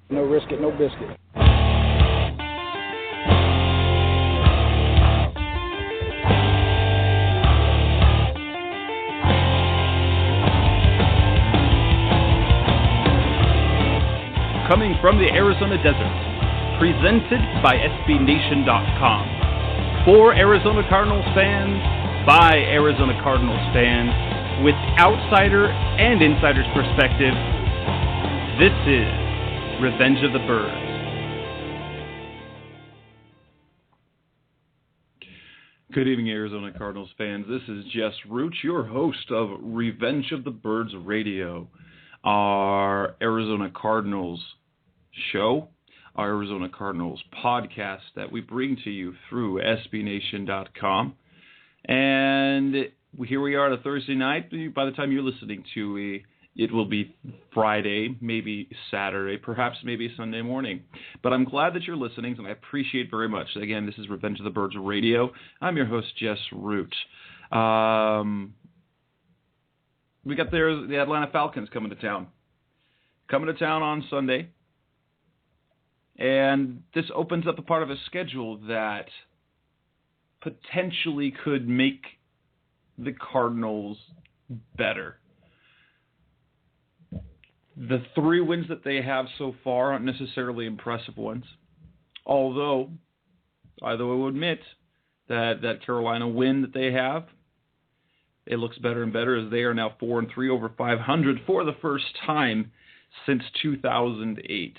No risk it, no biscuit. Coming from the Arizona desert, presented by SBNation.com. For Arizona Cardinals fans, by Arizona Cardinals fans, with outsider and insider's perspective, this is Revenge of the Birds. Good evening, Arizona Cardinals fans. This is Jess Roach, your host of Revenge of the Birds Radio, our Arizona Cardinals show, our Arizona Cardinals podcast that we bring to you through SBNation.com. And here we are on a Thursday night. By the time you're listening to it will be Friday, maybe Saturday, perhaps maybe Sunday morning. But I'm glad that you're listening, and I appreciate very much. Again, this is Revenge of the Birds Radio. I'm your host, Jess Root. We got the Atlanta Falcons coming to town. Coming to town on Sunday. And this opens up a part of a schedule that potentially could make the Cardinals better. The 3 wins that they have so far aren't necessarily impressive ones. Although I will admit that Carolina win that they have, it looks better and better as they are now 4-3 over 500 for the first time since 2008.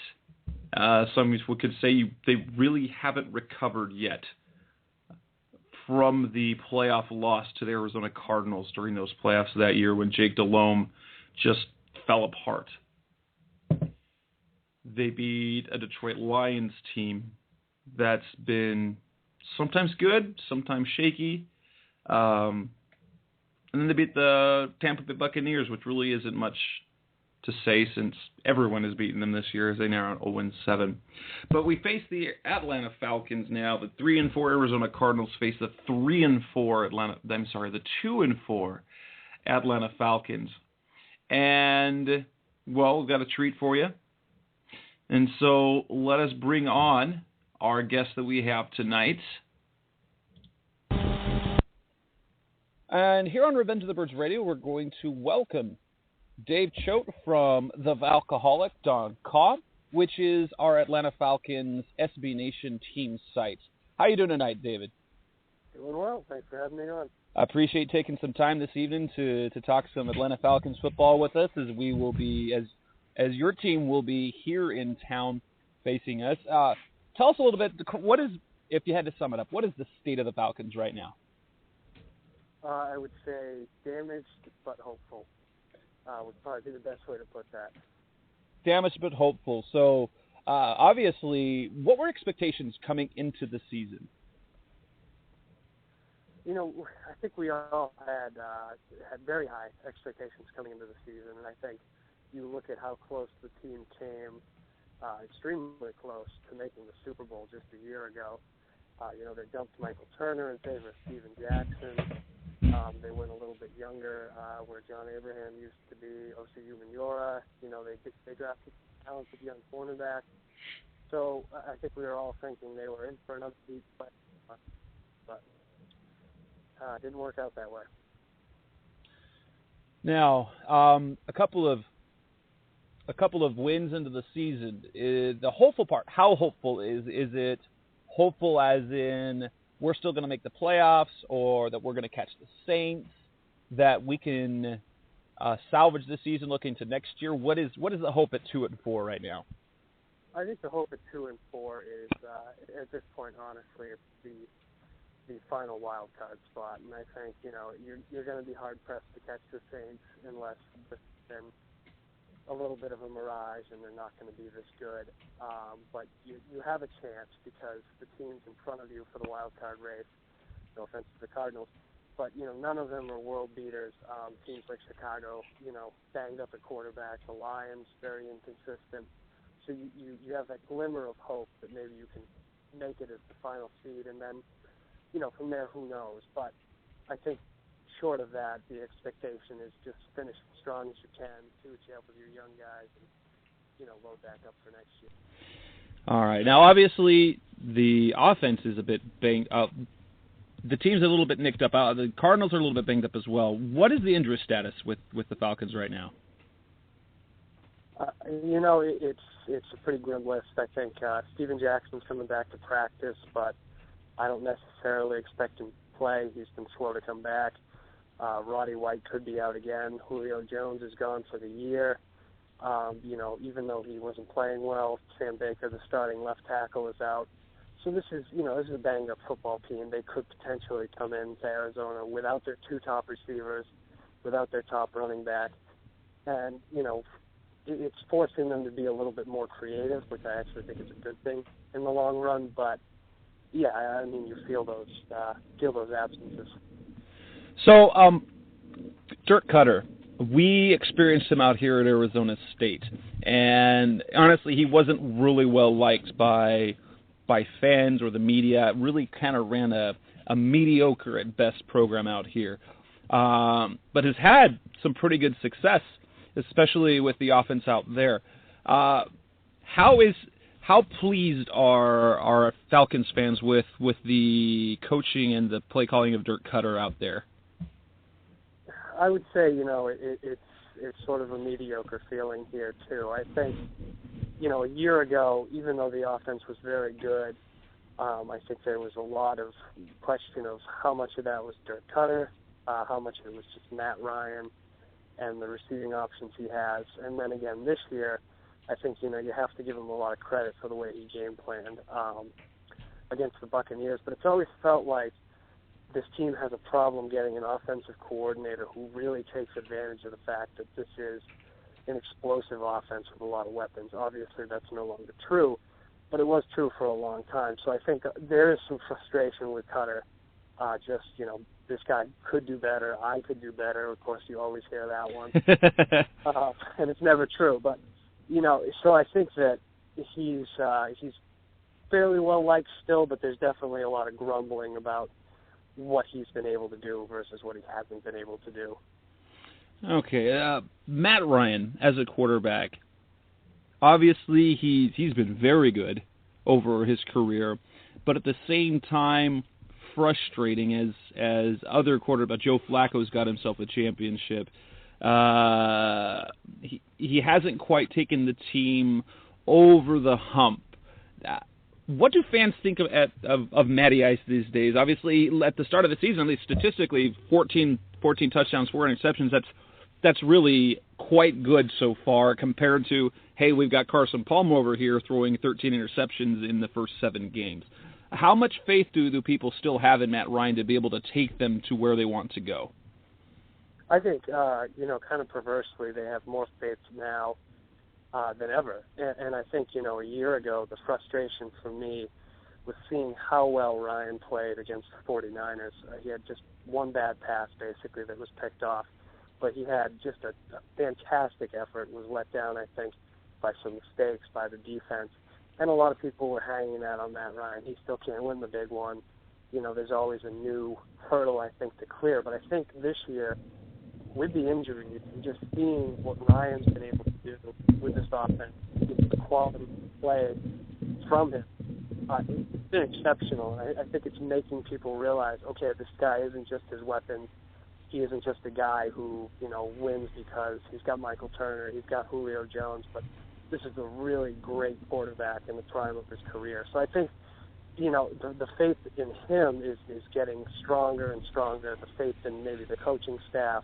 Some could say they really haven't recovered yet from the playoff loss to the Arizona Cardinals during those playoffs that year when Jake Delhomme just fell apart. They beat a Detroit Lions team that's been sometimes good, sometimes shaky. And then they beat the Tampa Bay Buccaneers, which really isn't much to say since everyone has beaten them this year as they now are on 0-7. But we face the Atlanta Falcons now. The 3-4 Arizona Cardinals face the 2-4 Atlanta Falcons. And, well, we've got a treat for you. And so let us bring on our guest that we have tonight. And here on Revenge of the Birds Radio, we're going to welcome Dave Choate from the Falcoholic.com, which is our Atlanta Falcons SB Nation team site. How you doing tonight, David? Doing well. Thanks for having me on. I appreciate taking some time this evening to talk some Atlanta Falcons football with us, as we will be as your team will be here in town facing us. Tell us a little bit. What is, if you had to sum it up, what is the state of the Falcons right now? I would say damaged but hopeful. Would probably be the best way to put that. Damaged but hopeful. So, obviously, what were expectations coming into the season? You know, I think we all had very high expectations coming into the season, and I think you look at how close the team came, extremely close to making the Super Bowl just a year ago. They dumped Michael Turner in favor of Steven Jackson. They went a little bit younger, where John Abraham used to be, Osi Umenyiora. They drafted a talented young cornerback. So I think we were all thinking they were in for another deep play, but it didn't work out that way. Now, a couple of wins into the season. The hopeful part, how hopeful is it? Hopeful as in we're still going to make the playoffs, or that we're going to catch the Saints, that we can salvage the season looking to next year? What is the hope at 2-4 right now? I think the hope at 2-4 is at this point, honestly, it's the final wild card spot, and I think you're going to be hard pressed to catch the Saints unless they're a little bit of a mirage and they're not going to be this good. But you have a chance because the teams in front of you for the wild card race, no offense to the Cardinals, but none of them are world beaters. Teams like Chicago, banged up at quarterback. The Lions, very inconsistent. So you have that glimmer of hope that maybe you can make it as the final seed, and then from there, who knows? But I think short of that, the expectation is just finish as strong as you can, see what you have with your young guys, and load back up for next year. All right. Now, obviously, the offense is a bit banged up. The team's a little bit nicked up. The Cardinals are a little bit banged up as well. What is the injury status with the Falcons right now? It's a pretty grim list. I think Steven Jackson's coming back to practice, but I don't necessarily expect him to play. He's been slow to come back. Roddy White could be out again. Julio Jones is gone for the year. Even though he wasn't playing well, Sam Baker, the starting left tackle, is out. So this is a banged-up football team. They could potentially come into Arizona without their two top receivers, without their top running back, and it's forcing them to be a little bit more creative, which I actually think is a good thing in the long run. But yeah, I mean, you feel those absences. So, Dirk Cutter, we experienced him out here at Arizona State, and honestly, he wasn't really well liked by fans or the media. It really kind of ran a mediocre at best program out here, but has had some pretty good success, especially with the offense out there. How pleased are Falcons fans with the coaching and the play calling of Dirk Cutter out there? I would say, it's sort of a mediocre feeling here, too. I think, a year ago, even though the offense was very good, I think there was a lot of question of how much of that was Dirk Cutter, how much of it was just Matt Ryan and the receiving options he has. And then again, this year, I think, you have to give him a lot of credit for the way he game planned against the Buccaneers. But it's always felt like this team has a problem getting an offensive coordinator who really takes advantage of the fact that this is an explosive offense with a lot of weapons. Obviously, that's no longer true, but it was true for a long time. So I think there is some frustration with Cutter. This guy could do better. I could do better. Of course, you always hear that one. And it's never true. But, so I think that he's fairly well-liked still, but there's definitely a lot of grumbling about what he's been able to do versus what he hasn't been able to do. Okay, Matt Ryan as a quarterback, obviously he's been very good over his career, but at the same time frustrating as other quarterbacks. Joe Flacco's got himself a championship. He hasn't quite taken the team over the hump. What do fans think of Matty Ice these days? Obviously, at the start of the season, at least statistically, 14 touchdowns, 4 interceptions. That's really quite good so far compared to, hey, we've got Carson Palmer over here throwing 13 interceptions in the first 7 games. How much faith do people still have in Matt Ryan to be able to take them to where they want to go? I think, kind of perversely, they have more faith now than ever. And I think, a year ago, the frustration for me was seeing how well Ryan played against the 49ers. He had just one bad pass, basically, that was picked off. But he had just a fantastic effort, was let down, I think, by some mistakes by the defense. And a lot of people were hanging that on Matt Ryan. He still can't win the big one. There's always a new hurdle, I think, to clear. But I think this year, with the injuries and just seeing what Ryan's been able to do with this offense, the quality of play from him, it's been exceptional. I think it's making people realize, okay, this guy isn't just his weapons. He isn't just a guy who, wins because he's got Michael Turner, he's got Julio Jones, but this is a really great quarterback in the prime of his career. So I think, the faith in him is getting stronger and stronger. The faith in maybe the coaching staff,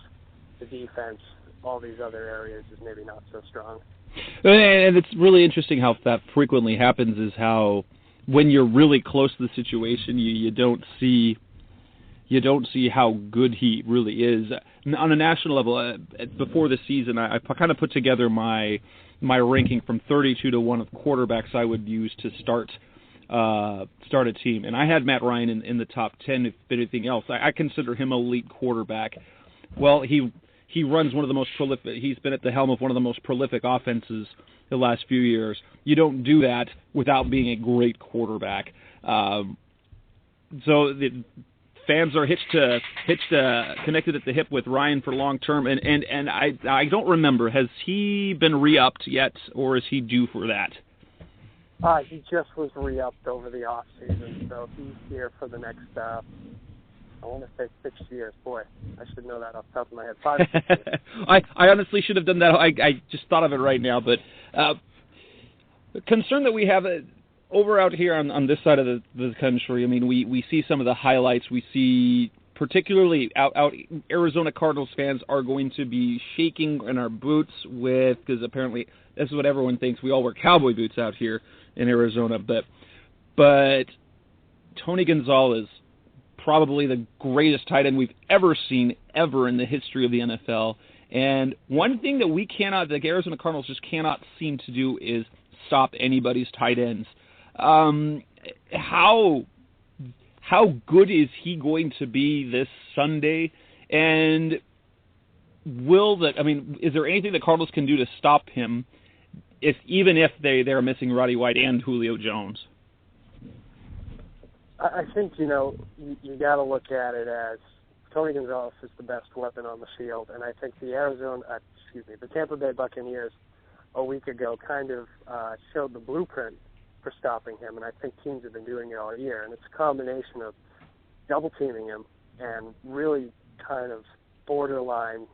the defense, all these other areas is maybe not so strong. And it's really interesting how that frequently happens, is how when you're really close to the situation, you don't see how good he really is. On a national level, before the season, I kind of put together my ranking from 32 to 1 of quarterbacks I would use to start a team. And I had Matt Ryan in the top 10, if anything else. I consider him an elite quarterback. Well, he runs one of the most prolific. He's been at the helm of one of the most prolific offenses the last few years. You don't do that without being a great quarterback. So fans are connected at the hip with Ryan for long term, and I don't remember, has he been re-upped yet, or is he due for that? He just was re-upped over the off season, so he's here for the next I want to say 6 years. Boy, I should know that off the top of my head. 5 or 6 years. I honestly should have done that. I just thought of it right now, but the concern that we have over out here on this side of the country, I mean, we see some of the highlights. We see particularly out Arizona Cardinals fans are going to be shaking in our boots because apparently this is what everyone thinks. We all wear cowboy boots out here in Arizona, but Tony Gonzalez, probably the greatest tight end we've ever seen ever in the history of the NFL. And one thing that the Arizona Cardinals just cannot seem to do is stop anybody's tight ends. How good is he going to be this Sunday? And is there anything the Cardinals can do to stop him, even if they're missing Roddy White and Julio Jones? I think, you got to look at it as Tony Gonzalez is the best weapon on the field, and I think the Tampa Bay Buccaneers a week ago kind of showed the blueprint for stopping him, and I think teams have been doing it all year, and it's a combination of double-teaming him and really kind of borderline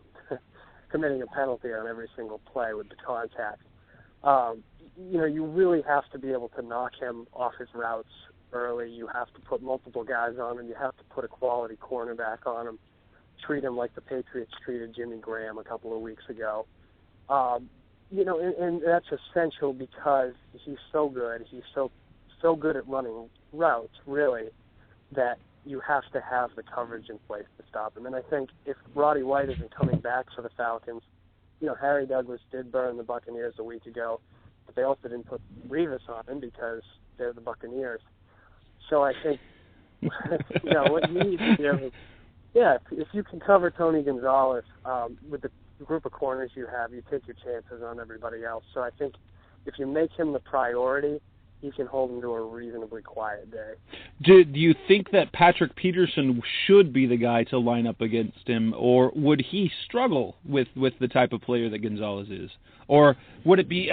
committing a penalty on every single play with the contact. You really have to be able to knock him off his routes early. You have to put multiple guys on him. You have to put a quality cornerback on him. Treat him like the Patriots treated Jimmy Graham a couple of weeks ago. And that's essential because he's so good. He's so good at running routes, really, that you have to have the coverage in place to stop him. And I think if Roddy White isn't coming back for the Falcons, Harry Douglas did burn the Buccaneers a week ago, but they also didn't put Revis on him because they're the Buccaneers. So I think, what you need to do, if you can cover Tony Gonzalez with the group of corners you have, you take your chances on everybody else. So I think if you make him the priority, you can hold him to a reasonably quiet day. Do you think that Patrick Peterson should be the guy to line up against him, or would he struggle with the type of player that Gonzalez is? Or would it be,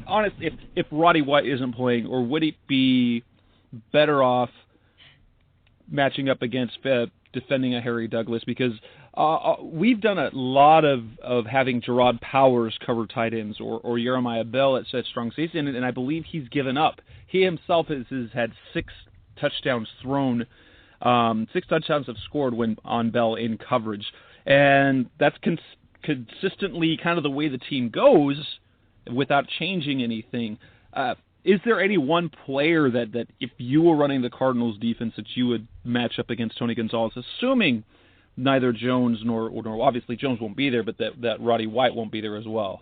honestly, if Roddy White isn't playing, or would it be better off matching up against defending a Harry Douglas? Because we've done a lot of having Gerard Powers cover tight ends or Jeremiah Bell at strong safety, and I believe he's given up. He himself has had 6 touchdowns thrown, 6 touchdowns have scored when on Bell in coverage, and that's consistently kind of the way the team goes without changing anything. Is there any one player that if you were running the Cardinals defense that you would match up against Tony Gonzalez, assuming neither Jones nor obviously Jones won't be there, but that Roddy White won't be there as well?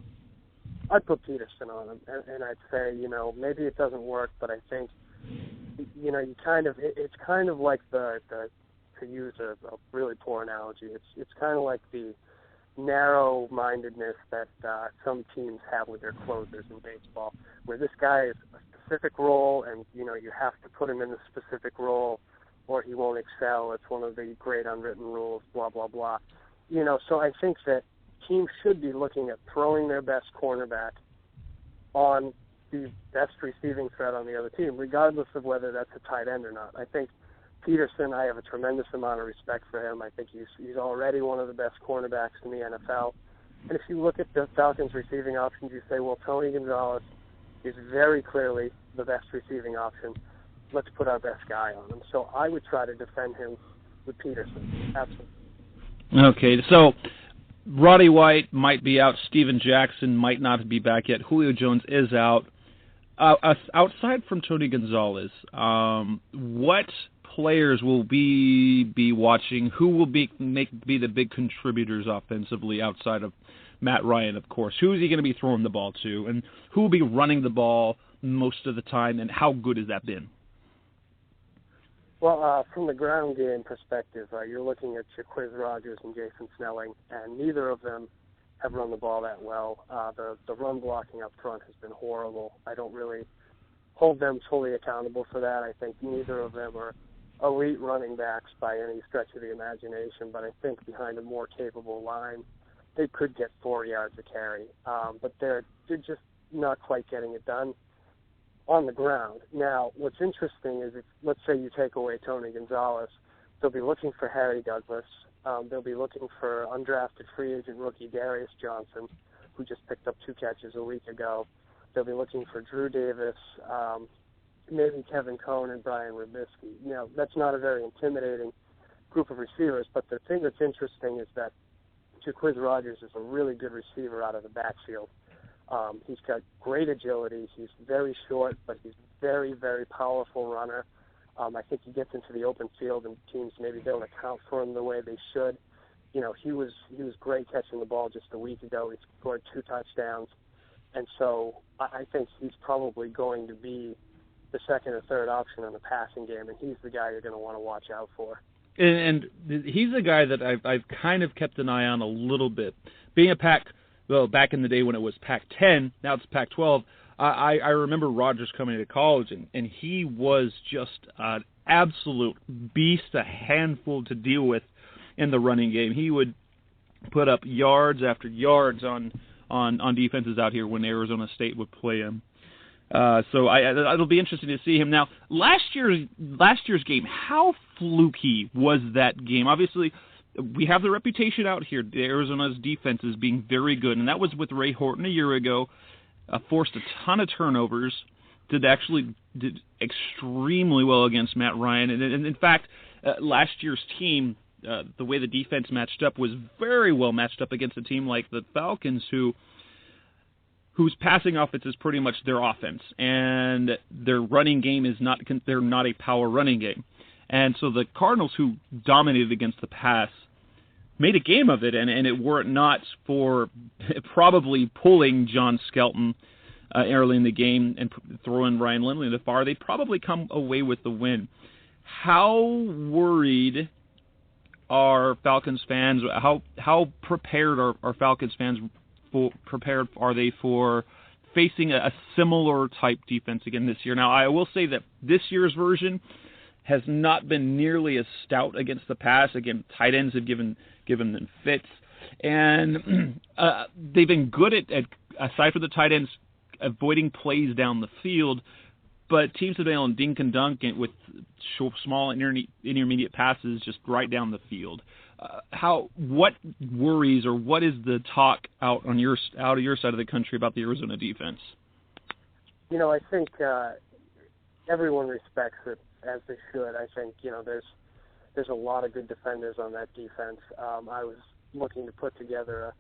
I'd put Peterson on him, and I'd say, maybe it doesn't work, but I think, it's kind of like to use a really poor analogy, it's kind of like the narrow-mindedness that some teams have with their closers in baseball, where this guy is a specific role, and you have to put him in the specific role, or he won't excel. It's one of the great unwritten rules. Blah blah blah. So I think that teams should be looking at throwing their best cornerback on the best receiving threat on the other team, regardless of whether that's a tight end or not. I think Peterson, I have a tremendous amount of respect for him. I think he's already one of the best cornerbacks in the NFL. And if you look at the Falcons' receiving options, you say, well, Tony Gonzalez is very clearly the best receiving option. Let's put our best guy on him. So I would try to defend him with Peterson. Absolutely. Okay, so Roddy White might be out. Steven Jackson might not be back yet. Julio Jones is out. Outside from Tony Gonzalez, what players will be watching? Who will be the big contributors offensively outside of Matt Ryan, of course? Who is he going to be throwing the ball to? And who will be running the ball most of the time? And how good has that been? Well, from the ground game perspective, you're looking at Jaquiz Rogers and Jason Snelling, and neither of them have run the ball that well. The run blocking up front has been horrible. I don't really hold them fully accountable for that. I think neither of them are elite running backs by any stretch of the imagination, but I think behind a more capable line, they could get 4 yards a carry. But they're just not quite getting it done on the ground. Now, what's interesting is, if, let's say you take away Tony Gonzalez, they'll be looking for Harry Douglas. They'll be looking for undrafted free agent rookie Darius Johnson, who just picked up 2 catches a week ago. They'll be looking for Drew Davis, maybe Kevin Cohn and Brian Rubisky. You know, that's not a very intimidating group of receivers, but the thing that's interesting is that Jacquizz Rodgers is a really good receiver out of the backfield. He's got great agility. He's very short, but he's very, very powerful runner. I think he gets into the open field, and teams maybe don't account for him the way they should. You know, he was great catching the ball just a week ago. He scored 2 touchdowns. And so I think he's probably going to be the second or third option in the passing game, and he's the guy you're going to want to watch out for. And he's a guy that I've kind of kept an eye on a little bit. Being a back in the day when it was Pac-10, now it's Pac-12, I remember Rodgers coming to college, and he was just an absolute beast, a handful to deal with in the running game. He would put up yards after yards on defenses out here when Arizona State would play him. So it'll be interesting to see him. Now, last year's game, how fluky was that game? Obviously, we have the reputation out here, Arizona's defense is being very good, and that was with Ray Horton a year ago. Forced a ton of turnovers, did extremely well against Matt Ryan. And in fact, last year's team, the way the defense matched up was very well matched up against a team like the Falcons, whose passing offense is pretty much their offense, and their running game is they're not a power running game. And so the Cardinals, who dominated against the pass, made a game of it, and it were it not for probably pulling John Skelton early in the game and throwing Ryan Lindley to far, they'd probably come away with the win. How worried are Falcons fans? How prepared are Falcons fans? Prepared are they for facing a similar type defense again this year? Now, I will say that this year's version has not been nearly as stout against the pass. Again, tight ends have given them fits, and they've been good at aside from the tight ends avoiding plays down the field. But teams have been able to dink and dunk with small intermediate passes just right down the field. What worries, or what is the talk out of your side of the country about the Arizona defense? You know, I think everyone respects it, as they should. I think, you know, there's a lot of good defenders on that defense. I was looking to put together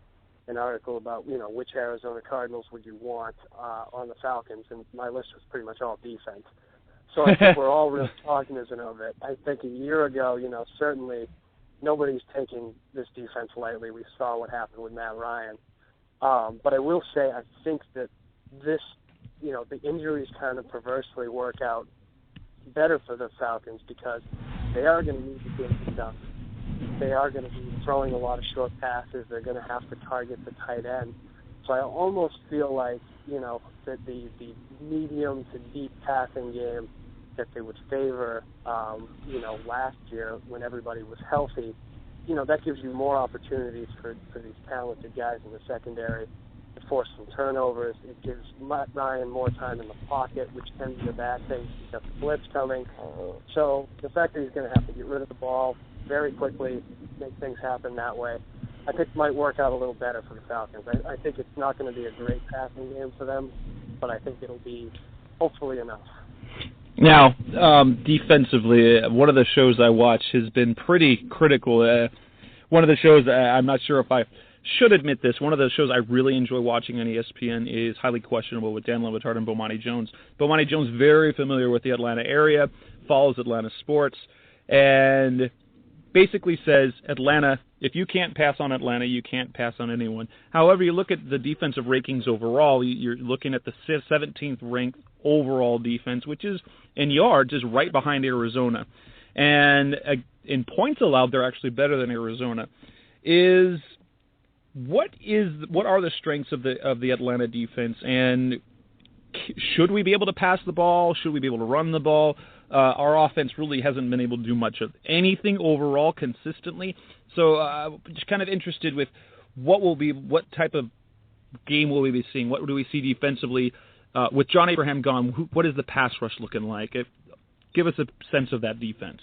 an article about, you know, which Arizona Cardinals would you want on the Falcons, and my list was pretty much all defense. So I think we're all real cognizant of it. I think a year ago, you know, certainly nobody's taking this defense lightly. We saw what happened with Matt Ryan. But I will say, I think that this, you know, the injuries kind of perversely work out better for the Falcons, because they are going to need to get it done. They are going to be throwing a lot of short passes. They're going to have to target the tight end. So I almost feel like, you know, that the medium to deep passing game that they would favor, you know, last year when everybody was healthy, you know, that gives you more opportunities for these talented guys in the secondary to force some turnovers. It gives Matt Ryan more time in the pocket, which can be a bad thing. He's got the blitz coming. So the fact that he's going to have to get rid of the ball very quickly, make things happen that way, I think might work out a little better for the Falcons. I think it's not going to be a great passing game for them, but I think it'll be hopefully enough. Now, defensively, one of the shows I watch has been pretty critical. One of the shows, I'm not sure if I should admit this, one of the shows I really enjoy watching on ESPN is Highly Questionable with Dan Le Batard and Bomani Jones. Bomani Jones, very familiar with the Atlanta area, follows Atlanta sports, and basically says, Atlanta, if you can't pass on Atlanta, you can't pass on anyone. However, you look at the defensive rankings overall, you're looking at the 17th ranked overall defense, which is, in yards, is right behind Arizona. And in points allowed, they're actually better than Arizona. What are the strengths of the Atlanta defense, and should we be able to pass the ball? Should we be able to run the ball? Our offense really hasn't been able to do much of anything overall consistently. So just kind of interested with what type of game will we be seeing? What do we see defensively? With John Abraham gone, what is the pass rush looking like? Give us a sense of that defense.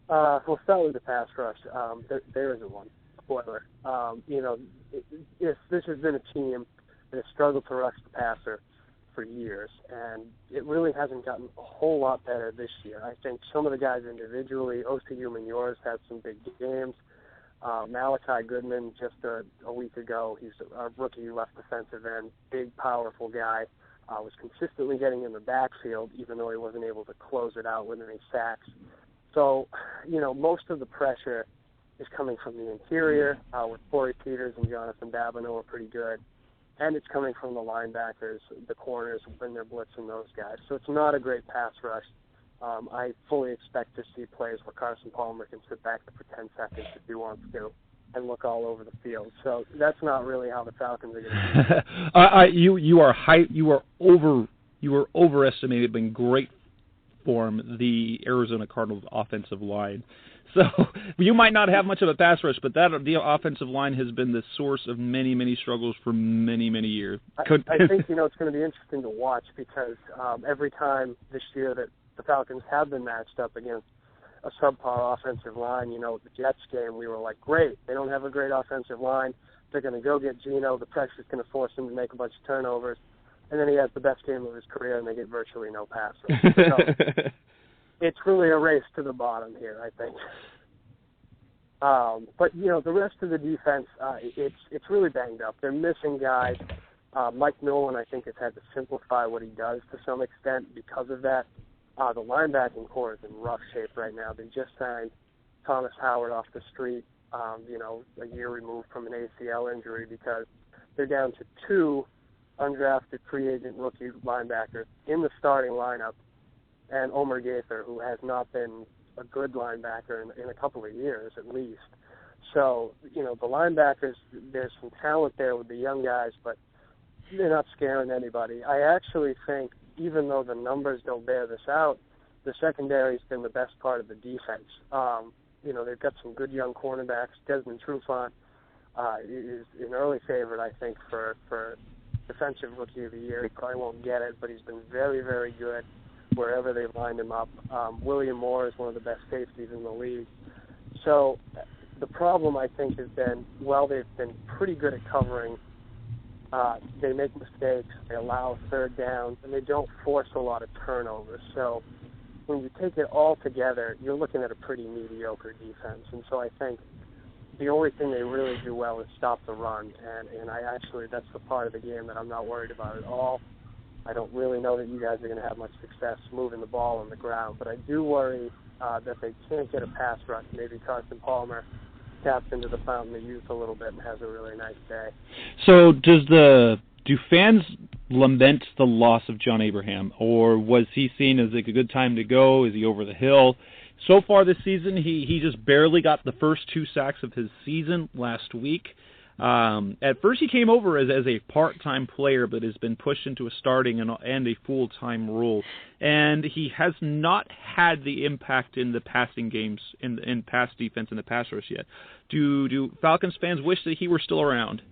We'll start with the pass rush. There isn't one. Spoiler. This has been a team that has struggled to rush the passer for years, and it really hasn't gotten a whole lot better this year. I think some of the guys individually, Osi Umenyiora's had some big games. Malachi Goodman, just a week ago, he's a rookie left defensive end, big, powerful guy, was consistently getting in the backfield, even though he wasn't able to close it out with any sacks. So, most of the pressure is coming from the interior, with Corey Peters and Jonathan Babineau are pretty good. And it's coming from the linebackers, the corners, when they're blitzing those guys. So it's not a great pass rush. I fully expect to see plays where Carson Palmer can sit back for 10 seconds if he wants to and look all over the field. So that's not really how the Falcons are going to do it. You are overestimated in great form the Arizona Cardinals offensive line. So you might not have much of a pass rush, but the offensive line has been the source of many, many struggles for many, many years. I think it's going to be interesting to watch because every time this year that the Falcons have been matched up against a subpar offensive line, the Jets game, we were like, great, they don't have a great offensive line. They're going to go get Geno. The pressure's going to force him to make a bunch of turnovers. And then he has the best game of his career, and they get virtually no pass rush. So, it's really a race to the bottom here, I think. But the rest of the defense, it's really banged up. They're missing guys. Mike Nolan, I think, has had to simplify what he does to some extent because of that. The linebacking core is in rough shape right now. They just signed Thomas Howard off the street, a year removed from an ACL injury because they're down to 2 undrafted free agent rookie linebackers in the starting lineup, and Omer Gaither, who has not been a good linebacker in a couple of years at least. So, the linebackers, there's some talent there with the young guys, but they're not scaring anybody. I actually think, even though the numbers don't bear this out, the secondary's been the best part of the defense. They've got some good young cornerbacks. Desmond Trufant is an early favorite, I think, for Defensive Rookie of the Year. He probably won't get it, but he's been very, very good wherever they've lined him up. William Moore is one of the best safeties in the league. So the problem, I think, has been, while they've been pretty good at covering, they make mistakes, they allow third downs, and they don't force a lot of turnovers. So when you take it all together, you're looking at a pretty mediocre defense. And so I think the only thing they really do well is stop the run, and that's the part of the game that I'm not worried about at all. I don't really know that you guys are going to have much success moving the ball on the ground, but I do worry that they can't get a pass rush. Maybe Carson Palmer taps into the fountain of youth a little bit and has a really nice day. So do fans lament the loss of John Abraham, or was he seen as like a good time to go? Is he over the hill? So far this season, he just barely got the first 2 sacks of his season last week. At first, he came over as a part-time player, but has been pushed into a starting and a full-time role. And he has not had the impact in the passing games, in pass defense and the pass rush yet. Do Falcons fans wish that he were still around?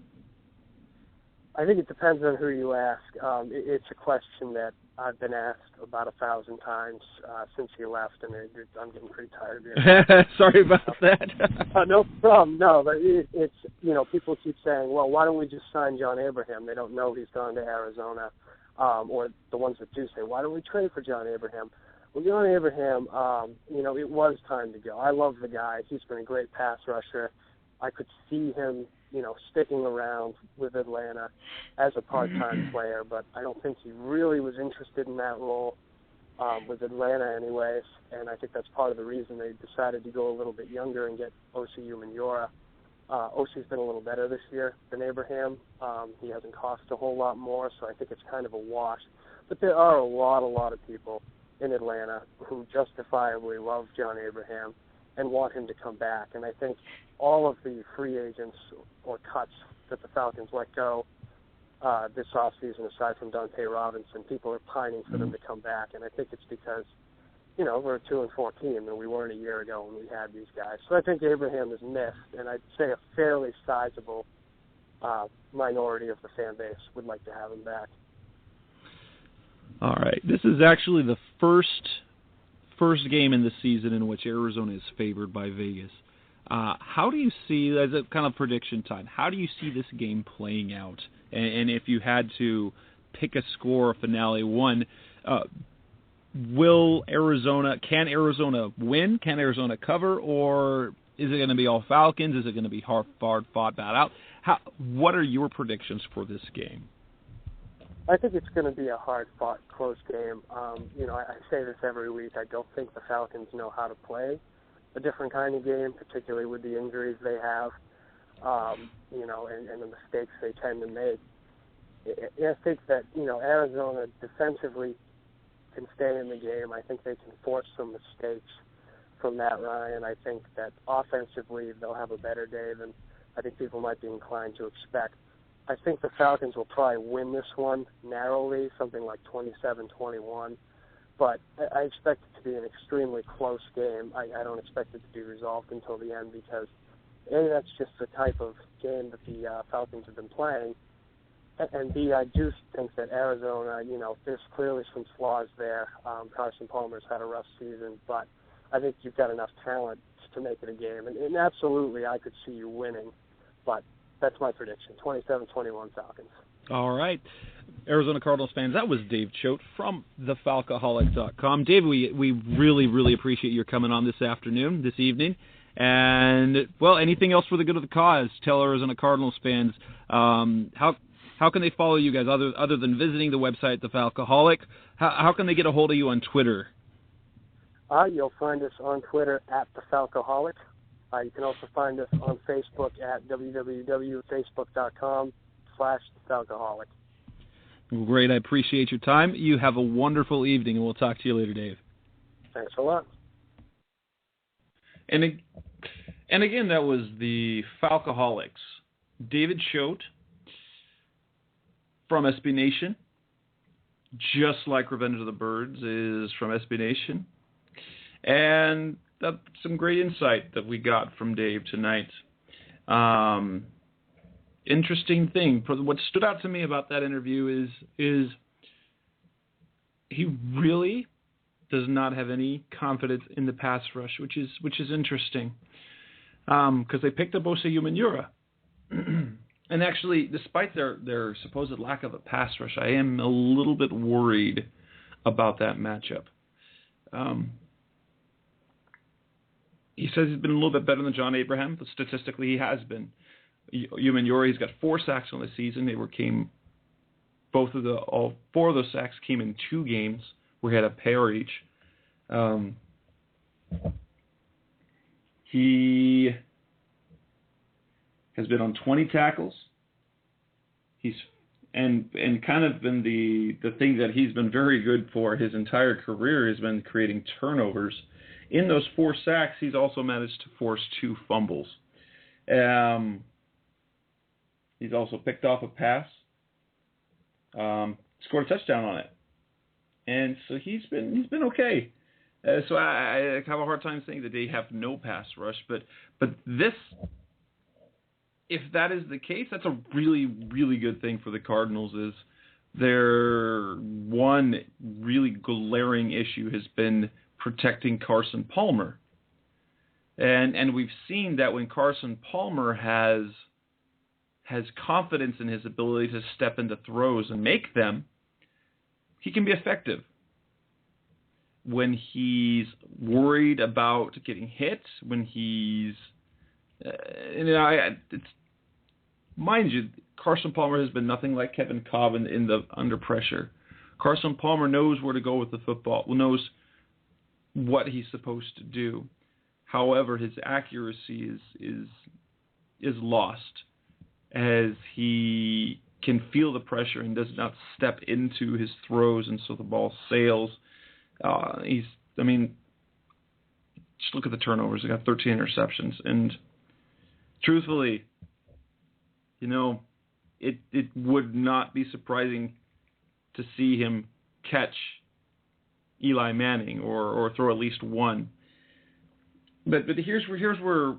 I think it depends on who you ask. It's a question that I've been asked about 1,000 times since he left, and I'm getting pretty tired of it. Sorry about that. No problem. No, but it's people keep saying, well, why don't we just sign John Abraham? They don't know he's gone to Arizona. Or the ones that do say, why don't we trade for John Abraham? Well, John Abraham, it was time to go. I love the guy. He's been a great pass rusher. I could see him sticking around with Atlanta as a part-time player, but I don't think he really was interested in that role with Atlanta anyways, and I think that's part of the reason they decided to go a little bit younger and get Osi Umenyiora. Osi's been a little better this year than Abraham. He hasn't cost a whole lot more, so I think it's kind of a wash. But there are a lot of people in Atlanta who justifiably love John Abraham and want him to come back, and I think all of the free agents or cuts that the Falcons let go this offseason, aside from Dante Robinson. People are pining for them to come back, and I think it's because, we're a 2-4 team, and we weren't a year ago when we had these guys. So I think Abraham is missed, and I'd say a fairly sizable minority of the fan base would like to have him back. All right. This is actually the first game in the season in which Arizona is favored by Vegas. How do you see, as a kind of prediction time, how do you see this game playing out? And if you had to pick a score, finale one, can Arizona win? Can Arizona cover? Or is it going to be all Falcons? Is it going to be hard fought out? What are your predictions for this game? I think it's going to be a hard-fought, close game. I say this every week. I don't think the Falcons know how to play a different kind of game, particularly with the injuries they have, and the mistakes they tend to make. I think that, Arizona defensively can stay in the game. I think they can force some mistakes from Matt Ryan. I think that offensively they'll have a better day than I think people might be inclined to expect. I think the Falcons will probably win this one narrowly, something like 27-21. But I expect it to be an extremely close game. I don't expect it to be resolved until the end because, A, that's just the type of game that the Falcons have been playing. And B, I do think that Arizona, there's clearly some flaws there. Carson Palmer's had a rough season, but I think you've got enough talent to make it a game. And absolutely, I could see you winning. But that's my prediction, 27-21 Falcons. All right. Arizona Cardinals fans, that was Dave Choate from thefalcoholic.com. Dave, we really, really appreciate your coming on this evening. And, well, anything else for the good of the cause? Tell Arizona Cardinals fans, how can they follow you guys other than visiting the website, The Falcoholic? How can they get a hold of you on Twitter? You'll find us on Twitter at The Falcoholic. You can also find us on Facebook at www.facebook.com/Falcoholic. Great. I appreciate your time. You have a wonderful evening, and we'll talk to you later, Dave. Thanks a lot. And again, that was the Falcoholics. David Choate from SB Nation, just like Revenge of the Birds is from SB Nation. And that's some great insight that we got from Dave tonight. Interesting thing. What stood out to me about that interview is he really does not have any confidence in the pass rush, which is interesting. Because they picked up Osayi-Umenyiora. And actually, despite their supposed lack of a pass rush, I am a little bit worried about that matchup. He says he's been a little bit better than John Abraham, but statistically he has been. Umenyiora, he's got 4 sacks on the season. All 4 of those sacks came in 2 games where he had a pair each. He has been on 20 tackles. He's and kind of been the thing that he's been very good for his entire career has been creating turnovers. In those 4 sacks, he's also managed to force 2 fumbles. He's also picked off a pass, scored a touchdown on it, and so he's been okay. So I have a hard time saying that they have no pass rush, but this, if that is the case, that's a really, really good thing for the Cardinals. Is their one really glaring issue has been protecting Carson Palmer. And we've seen that when Carson Palmer has confidence in his ability to step into throws and make them, he can be effective. When he's worried about getting hit, when he's mind you, Carson Palmer has been nothing like Kevin Cobb under pressure. Carson Palmer knows where to go with the football, knows what he's supposed to do. However, his accuracy is lost as he can feel the pressure and does not step into his throws, and so the ball sails. Just look at the turnovers. He got 13 interceptions, and truthfully, it would not be surprising to see him catch Eli Manning or throw at least one. But here's where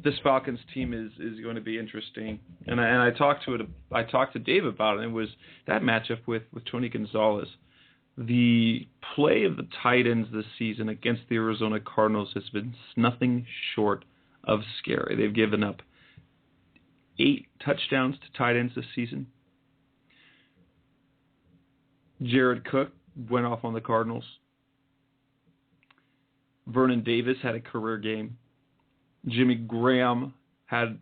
this Falcons team is going to be interesting. And I talked to Dave about it. And it was that matchup with Tony Gonzalez. The play of the tight ends this season against the Arizona Cardinals has been nothing short of scary. They've given up 8 touchdowns to tight ends this season. Jared Cook went off on the Cardinals. Vernon Davis had a career game. Jimmy Graham had,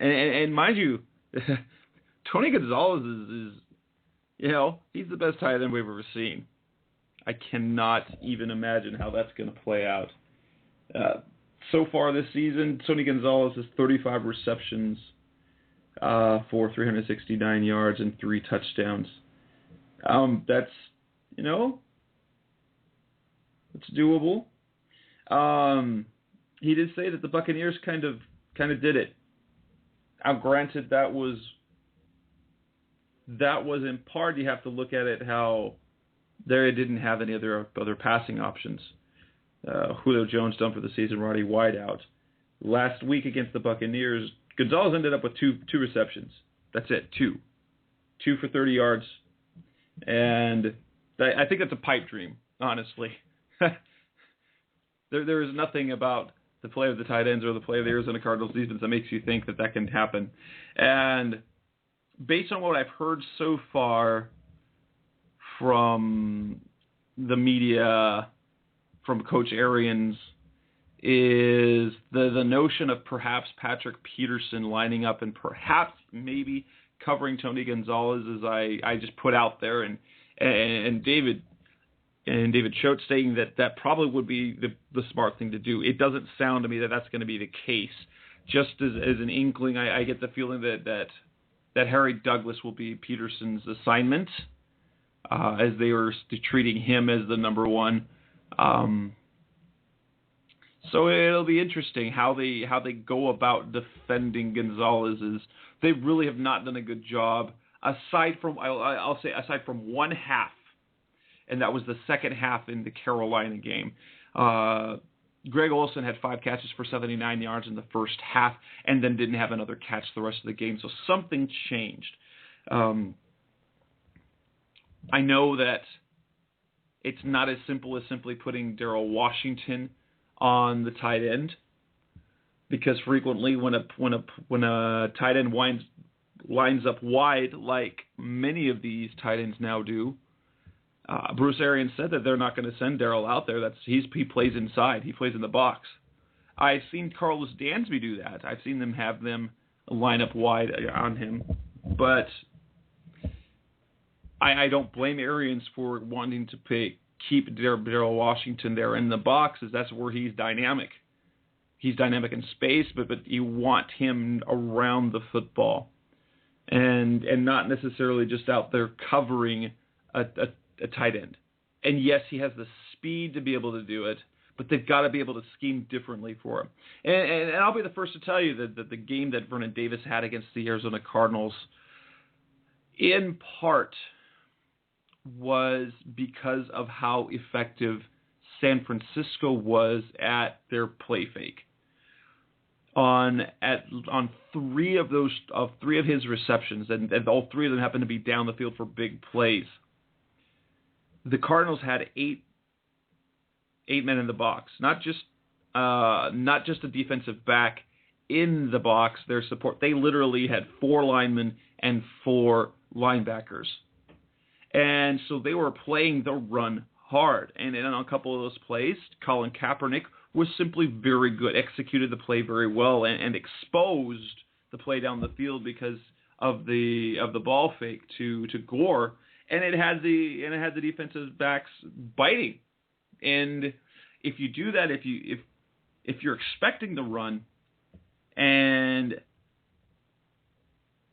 and mind you, Tony Gonzalez is he's the best tight end we've ever seen. I cannot even imagine how that's going to play out. So far this season, Tony Gonzalez has 35 receptions for 369 yards and 3 touchdowns. That's it's doable. He did say that the Buccaneers kind of did it. Now, granted, that was in part, you have to look at it how they didn't have any other passing options. Julio Jones done for the season, Roddy White out. Last week against the Buccaneers, Gonzalez ended up with two receptions. That's it, 2 for 30 yards. And I think that's a pipe dream, honestly. There is nothing about the play of the tight ends or the play of the Arizona Cardinals defense that makes you think that can happen. And based on what I've heard so far from the media, from Coach Arians, is the notion of perhaps Patrick Peterson lining up and perhaps maybe covering Tony Gonzalez, as I just put out there, and David Choate saying that probably would be the smart thing to do. It doesn't sound to me that that's going to be the case. Just as an inkling, I get the feeling that Harry Douglas will be Peterson's assignment, as they were treating him as the number one. So it'll be interesting how they go about defending Gonzalez. They really have not done a good job, aside from one half, and that was the second half in the Carolina game. Greg Olsen had 5 catches for 79 yards in the first half, and then didn't have another catch the rest of the game. So something changed. I know that it's not as simple as simply putting Darrell Washington on the tight end, because frequently when a tight end lines up wide, like many of these tight ends now do, Bruce Arians said that they're not going to send Darrell out there. He plays inside. He plays in the box. I've seen Carlos Dansby do that. I've seen them have them line up wide on him, but I don't blame Arians for wanting to keep Darrell Washington there in the box, as that's where he's dynamic. He's dynamic in space, but you want him around the football, and not necessarily just out there covering a tight end. And yes, he has the speed to be able to do it, but they've got to be able to scheme differently for him. And I'll be the first to tell you that the game that Vernon Davis had against the Arizona Cardinals, in part, was because of how effective San Francisco was at their play fake. On 3 of his receptions, and all 3 of them happened to be down the field for big plays, the Cardinals had 8 men in the box, not just a defensive back in the box. Their support, they literally had 4 linemen and 4 linebackers. And so they were playing the run hard. And on a couple of those plays, Colin Kaepernick was simply very good, executed the play very well, and exposed the play down the field because of the ball fake to Gore. And it had the defensive backs biting. And if you do that, if you're expecting the run and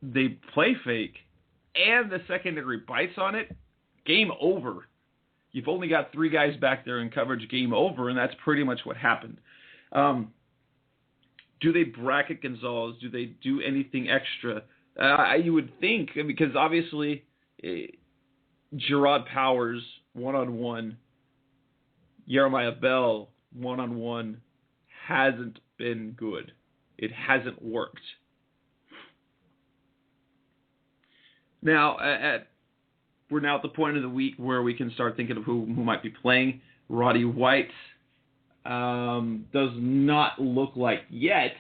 they play fake, and the secondary bites on it, game over. You've only got 3 guys back there in coverage, game over, and that's pretty much what happened. Do they bracket Gonzalez? Do they do anything extra You would think, because obviously Gerard Powers one-on-one, Jeremiah Bell one-on-one hasn't been good. It hasn't worked. Now, we're now at the point of the week where we can start thinking of who might be playing. Roddy White does not look like yet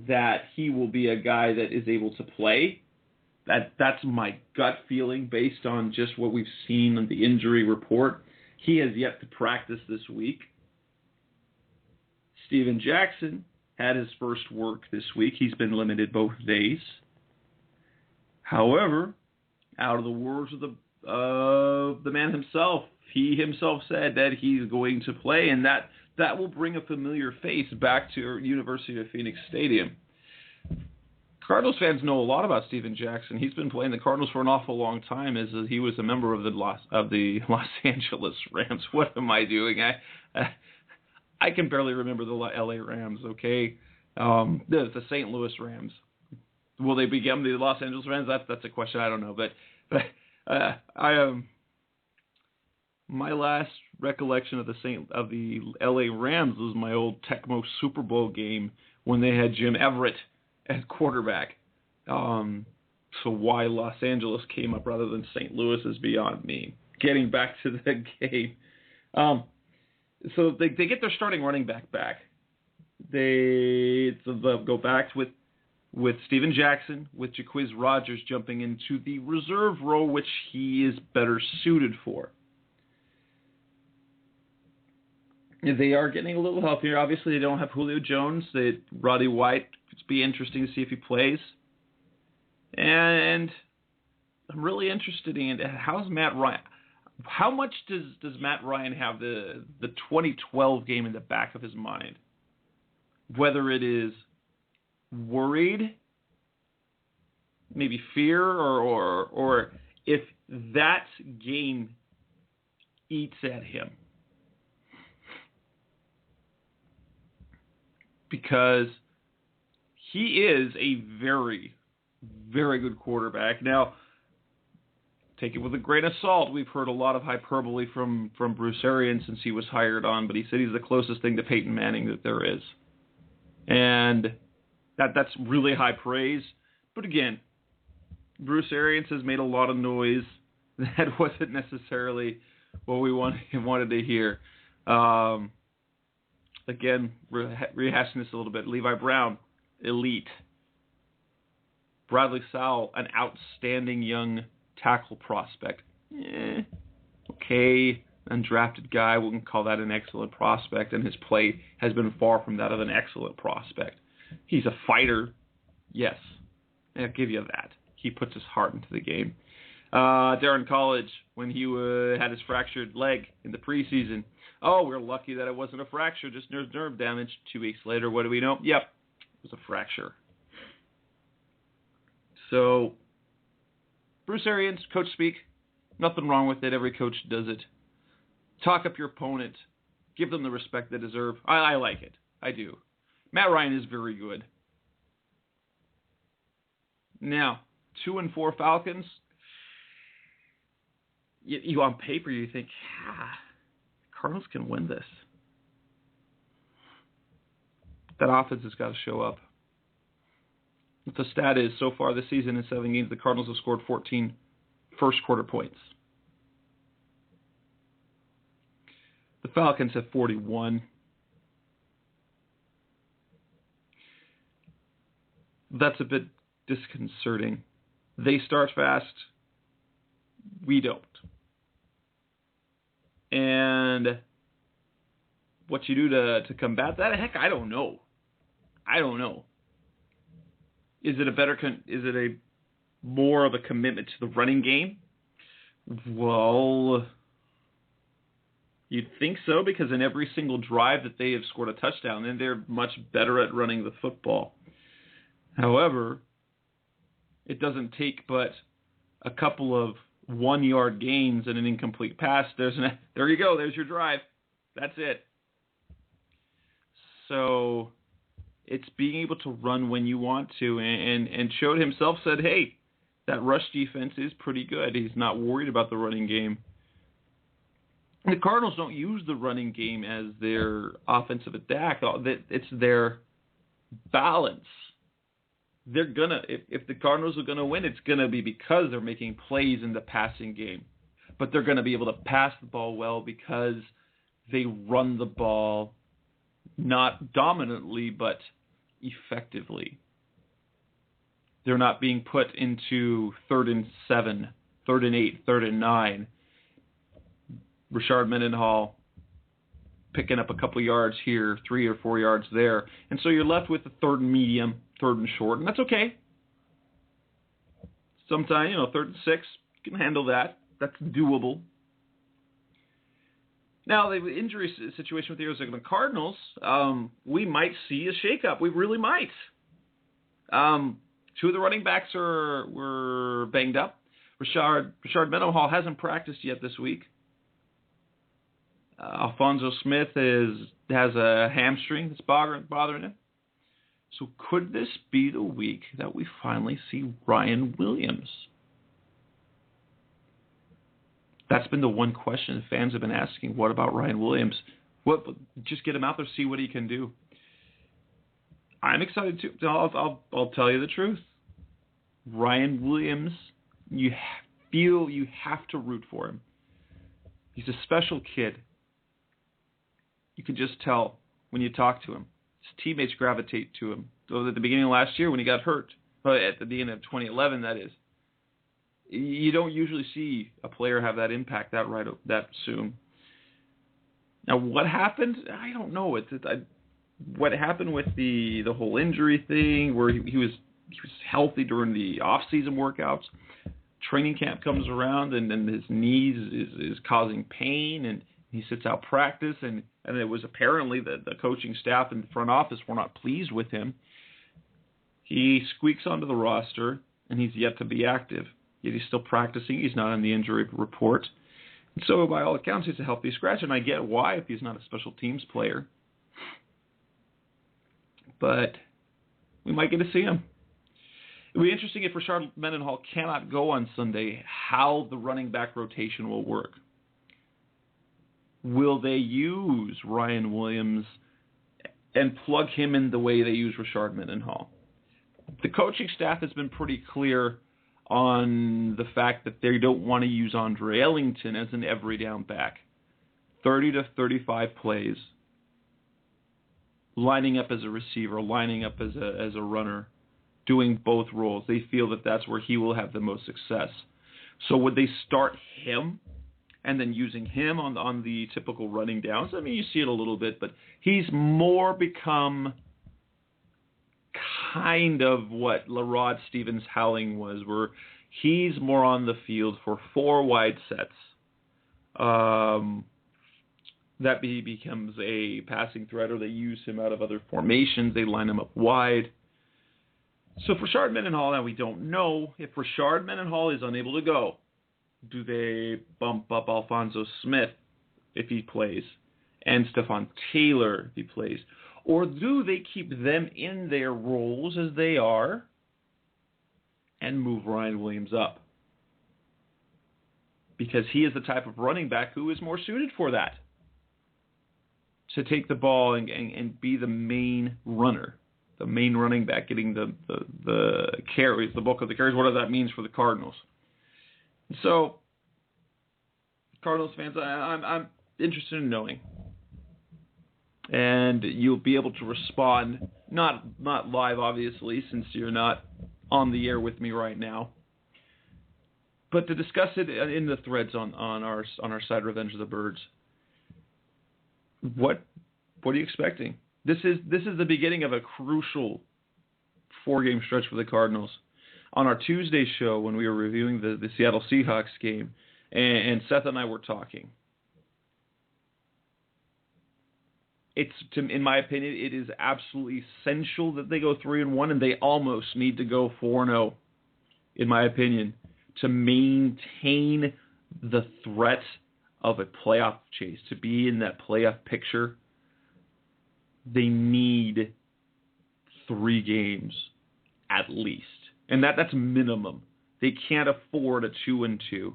that he will be a guy that is able to play. That's my gut feeling based on just what we've seen on the injury report. He has yet to practice this week. Steven Jackson had his first work this week. He's been limited both days. However, out of the words of the man himself, he himself said that he's going to play, and that will bring a familiar face back to University of Phoenix Stadium. Cardinals fans know a lot about Steven Jackson. He's been playing the Cardinals for an awful long time, as he was a member of the Los Angeles Rams. What am I doing? I can barely remember the LA Rams. Okay, the St. Louis Rams. Will they become the Los Angeles Rams? That's a question I don't know. But my last recollection of the LA Rams was my old Tecmo Super Bowl game when they had Jim Everett at quarterback. So why Los Angeles came up rather than St. Louis is beyond me. Getting back to the game. So they get their starting running back. They'll go back with Steven Jackson, with Jacquizz Rodgers jumping into the reserve role, which he is better suited for. They are getting a little healthier. Obviously, they don't have Julio Jones. Roddy White, it's be interesting to see if he plays. And I'm really interested in how's Matt Ryan. How much does Matt Ryan have the 2012 game in the back of his mind? Whether it is worried, maybe fear, or if that game eats at him. Because he is a very, very good quarterback. Now, take it with a grain of salt. We've heard a lot of hyperbole from Bruce Arians since he was hired on, but he said he's the closest thing to Peyton Manning that there is. And that's really high praise. But again, Bruce Arians has made a lot of noise. That wasn't necessarily what we wanted to hear. Again, rehashing this a little bit. Levi Brown, elite. Bradley Sowell, an outstanding young tackle prospect. Okay, undrafted guy. We can call that an excellent prospect, and his play has been far from that of an excellent prospect. He's a fighter, yes. I'll give you that. He puts his heart into the game. Darren College, when he had his fractured leg in the preseason, we're lucky that it wasn't a fracture, just nerve damage. 2 weeks later, what do we know? Yep, it was a fracture. So, Bruce Arians, coach speak. Nothing wrong with it. Every coach does it. Talk up your opponent. Give them the respect they deserve. I like it. I do. Matt Ryan is very good. Now, 2-4 Falcons. You on paper, you think, Cardinals can win this. That offense has got to show up. What the stat is, so far this season in 7 games, the Cardinals have scored 14 first-quarter points. The Falcons have 41. That's a bit disconcerting. They start fast. We don't. And what you do to combat that? Heck, I don't know. Is it a more of a commitment to the running game? Well, you'd think so, because in every single drive that they have scored a touchdown, and they're much better at running the football. However, it doesn't take but a couple of 1-yard gains and an incomplete pass. There you go. There's your drive. That's it. So It's being able to run when you want to. And Choate himself said, hey, that rush defense is pretty good. He's not worried about the running game. And the Cardinals don't use the running game as their offensive attack. It's their balance. They're gonna, if the Cardinals are gonna win, it's gonna be because they're making plays in the passing game. But they're gonna be able to pass the ball well because they run the ball not dominantly but effectively. They're not being put into 3rd and 7, 3rd and 8, 3rd and 9. Rashard Mendenhall picking up a couple yards here, 3 or 4 yards there. And so you're left with the 3rd and medium, 3rd and short, and that's okay. Sometimes, 3rd and 6, you can handle that. That's doable. Now, the injury situation with the Arizona Cardinals, we might see a shakeup. We really might. 2 of the running backs were banged up. Rashard Mendenhall hasn't practiced yet this week. Alfonso Smith has a hamstring that's bothering him. So could this be the week that we finally see Ryan Williams? That's been the one question fans have been asking. What about Ryan Williams? Just get him out there, see what he can do. I'm excited too. I'll tell you the truth. Ryan Williams, you feel you have to root for him. He's a special kid. You can just tell when you talk to him. His teammates gravitate to him. So at the beginning of last year when he got hurt, at the beginning of 2011 that is, you don't usually see a player have that impact that soon. Now what happened? I don't know. What happened with the whole injury thing where he was healthy during the off-season workouts. Training camp comes around and his knees is causing pain and he sits out practice and it was apparently that the coaching staff and the front office were not pleased with him. He squeaks onto the roster and he's yet to be active. Yet he's still practicing. He's not on the injury report. And so by all accounts, he's a healthy scratch, and I get why if he's not a special teams player. But we might get to see him. It would be interesting if Rashard Mendenhall cannot go on Sunday, how the running back rotation will work. Will they use Ryan Williams and plug him in the way they use Rashard Mendenhall? The coaching staff has been pretty clear on the fact that they don't want to use Andre Ellington as an every down back. 30 to 35 plays, lining up as a receiver, lining up as a runner, doing both roles. They feel that that's where he will have the most success. So would they start him and then using him on the typical running downs? I mean, you see it a little bit, but he's more become kind of what LaRod Stevens-Howling was, where he's more on the field for 4 wide sets. That he becomes a passing threat, or they use him out of other formations. They line him up wide. So for Rashard Mendenhall, now we don't know. If Rashard Mendenhall is unable to go, do they bump up Alfonso Smith if he plays, and Stephon Taylor if he plays? Or do they keep them in their roles as they are and move Ryan Williams up? Because he is the type of running back who is more suited for that. To take the ball and be the main runner, the main running back, getting the carries, the bulk of the carries, whatever that means for the Cardinals. So, Cardinals fans, I'm interested in knowing. And you'll be able to respond, not live, obviously, since you're not on the air with me right now, but to discuss it in the threads on our site, Revenge of the Birds. What are you expecting? This is the beginning of a crucial 4-game stretch for the Cardinals. On our Tuesday show, when we were reviewing the Seattle Seahawks game, and Seth and I were talking, in my opinion, it is absolutely essential that they go 3-1, and they almost need to go 4-0, in my opinion, to maintain the threat of a playoff chase, to be in that playoff picture. They need 3 games at least. And that's minimum. They can't afford a 2-2.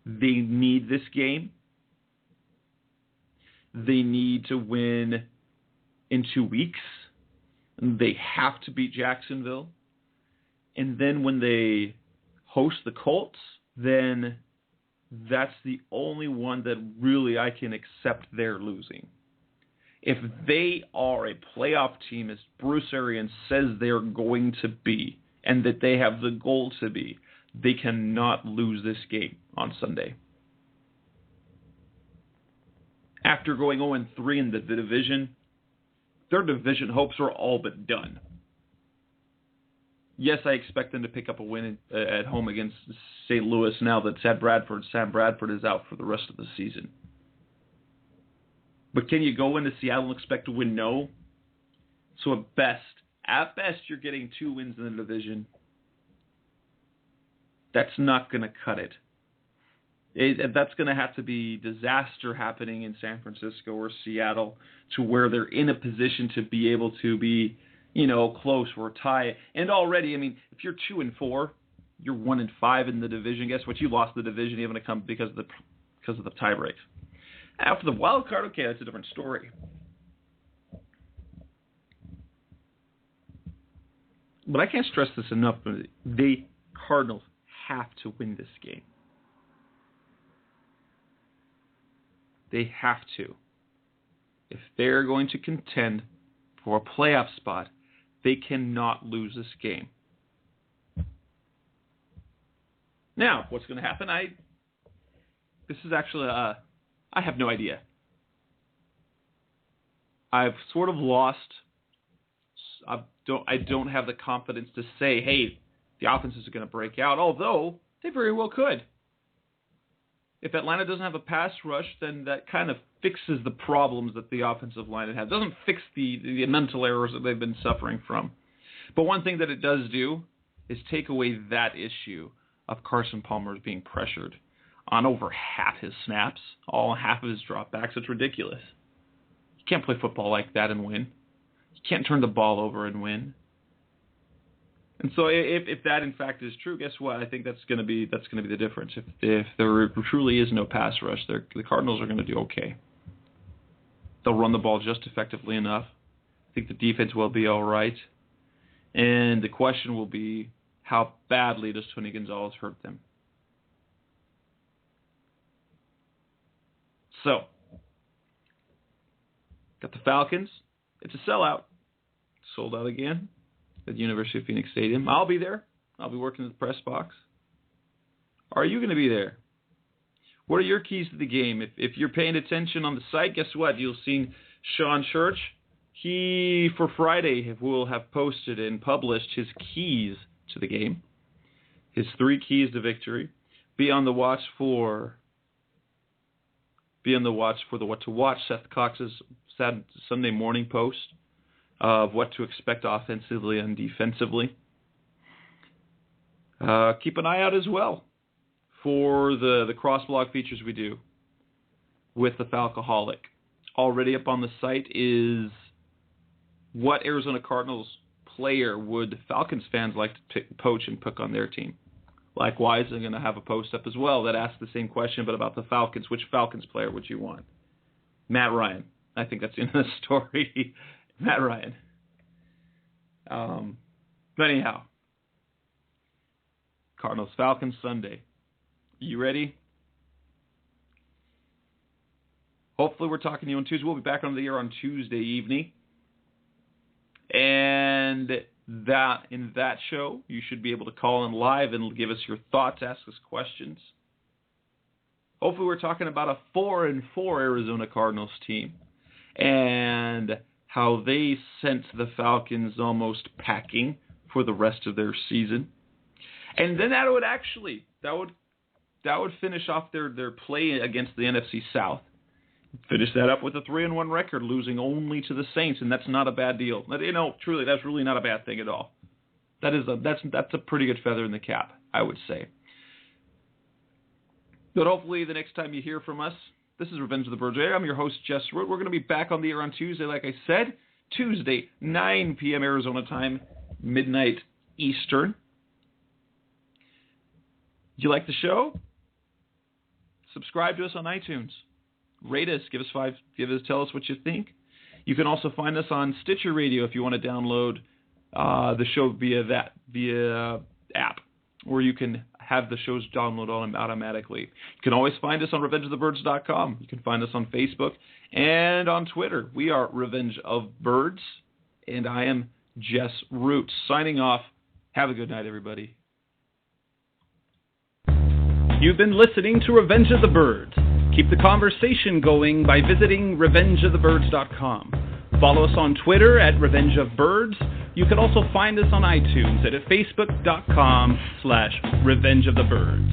They need this game. They need to win in 2 weeks. They have to beat Jacksonville. And then when they host the Colts, then that's the only one that really I can accept they're losing. If they are a playoff team, as Bruce Arians says they're going to be, and that they have the goal to be, they cannot lose this game on Sunday. After going 0-3 in the division, their division hopes are all but done. Yes, I expect them to pick up a win at home against St. Louis now that Sam Bradford is out for the rest of the season. But can you go into Seattle and expect to win? No. So at best, you're getting 2 wins in the division. That's not going to cut it. That's going to have to be disaster happening in San Francisco or Seattle to where they're in a position to be able to be, close or tie. And already, if you're 2-4, you're 1-5 in the division. Guess what? You lost the division even to come because of the tie breaks. After the wild card, okay, that's a different story. But I can't stress this enough. The Cardinals have to win this game. They have to. If they're going to contend for a playoff spot, they cannot lose this game. Now, what's going to happen? This is actually, I have no idea. I've sort of lost. I don't have the confidence to say, hey, the offense is going to break out, although they very well could. If Atlanta doesn't have a pass rush, then that kind of fixes the problems that the offensive line had. It doesn't fix the mental errors that they've been suffering from. But one thing that it does do is take away that issue of Carson Palmer being pressured on over half his snaps, all half of his dropbacks. It's ridiculous. You can't play football like that and win. You can't turn the ball over and win. And so if that in fact is true, guess what? I think that's going to be the difference. If there truly is no pass rush, the Cardinals are going to do okay. They'll run the ball just effectively enough. I think the defense will be all right. And the question will be, how badly does Tony Gonzalez hurt them? So, got the Falcons. It's a sellout. Sold out again at the University of Phoenix Stadium. I'll be there. I'll be working at the press box. Are you going to be there? What are your keys to the game? If you're paying attention on the site, guess what? You'll see Sean Church. He, for Friday, will have posted and published his keys to the game. His 3 keys to victory. Be on the watch for the What to Watch, Seth Cox's Sunday morning post of what to expect offensively and defensively. Keep an eye out as well for the cross-blog features we do with the Falcoholic. Already up on the site is what Arizona Cardinals player would Falcons fans like to poach and pick on their team. Likewise, I'm going to have a post up as well that asks the same question, but about the Falcons. Which Falcons player would you want? Matt Ryan. I think that's in the story. Matt Ryan. But anyhow, Cardinals Falcons Sunday. You ready? Hopefully we're talking to you on Tuesday. We'll be back on the air on Tuesday evening. And in that show, you should be able to call in live and give us your thoughts, ask us questions. Hopefully we're talking about a 4-4 Arizona Cardinals team and how they sent the Falcons almost packing for the rest of their season. And then that would finish off their play against the NFC South. Finish that up with a 3-1 record, losing only to the Saints, and that's not a bad deal. Truly, that's really not a bad thing at all. That's a pretty good feather in the cap, I would say. But hopefully the next time you hear from us, this is Revenge of the Birds. I'm your host, Jess Root. We're going to be back on the air on Tuesday, like I said. Tuesday, 9 p.m. Arizona time, midnight Eastern. Do you like the show? Subscribe to us on iTunes. Rate us. Tell us what you think. You can also find us on Stitcher Radio if you want to download the show via app, or you can have the shows download automatically. You can always find us on RevengeOfTheBirds.com. You can find us on Facebook and on Twitter. We are Revenge of Birds, and I am Jess Roots. Signing off. Have a good night, everybody. You've been listening to Revenge of the Birds. Keep the conversation going by visiting RevengeOfTheBirds.com. Follow us on Twitter at Revenge of Birds. You can also find us on iTunes at Facebook.com/Revenge of the Birds.